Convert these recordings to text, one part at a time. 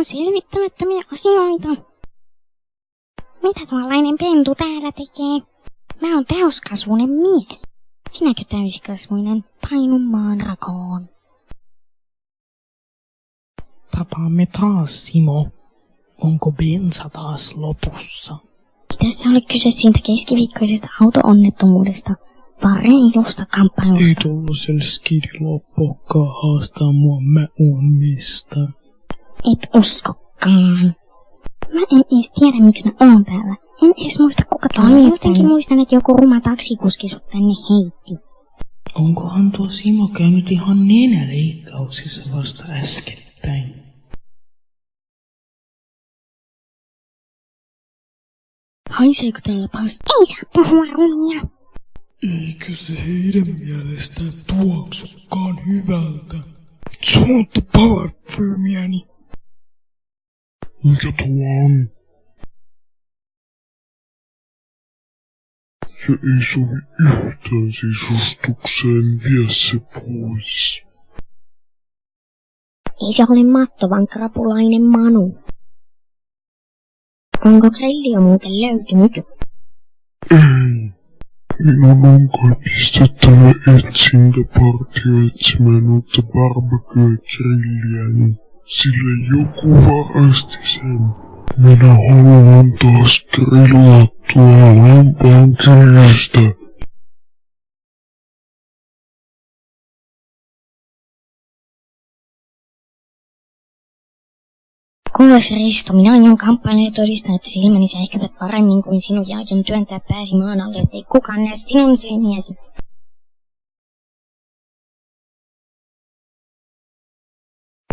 ihan selvittämättömiä asioita. Mitä tuollainen pentu täällä tekee? Mä oon täyskasvuinen mies. Sinäkö täysikasvuinen painun maan rakoon? Tapaamme taas, Simo. Onko bensa taas lopussa? Ei tässä ole kyse siitä keskiviikkoisesta auto-onnettomuudesta, vaan reilusta kamppailusta. Ei tollaselle skidiloppokaan haastaa mua, mä oon mestari. Et uskokaan. Mä en edes tiedä, miksi mä oon täällä. En edes muista, kuka toimii. Jotenkin muistan, että joku ruma taksikuski sut tänne heitti. Onkohan tuo Simo käynyt ihan nenäleikkauksissa vasta äskettäin? Haiseeko täällä pasta? Ei saa puhua rumia. Eikö se heidän mielestään tuoksukaan hyvältä? Se on parfyymiäni. Mikä tuo on? Se ei sovi yhtään sisustukseen, vie se pois. Ei se ole Matto, vaan krapulainen Manu. Onko grilli jo muuten löytynyt? Ei. Minun on kai pistettävä etsintäpartio etsimään uutta barbecue-grilliäni. Sillä joku varasti sen. Minä haluan taas grillattua lampaan kyljestä. Kuules Risto, minä aion kampanjalla todistaa, että silmäni säihkyvät paremmin kuin sinun ja aion työntää pääsi maan alle, ettei kukaan näe sinun silmiäsi.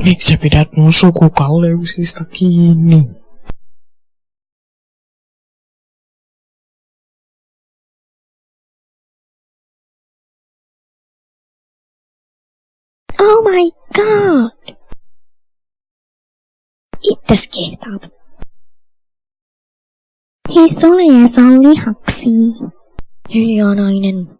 Miksi sä pidät mun sukukalleusista kiinni? Oh my god! Itses kehtaat. Hei, sole ja saa lihaksia. Hiljaa nainen.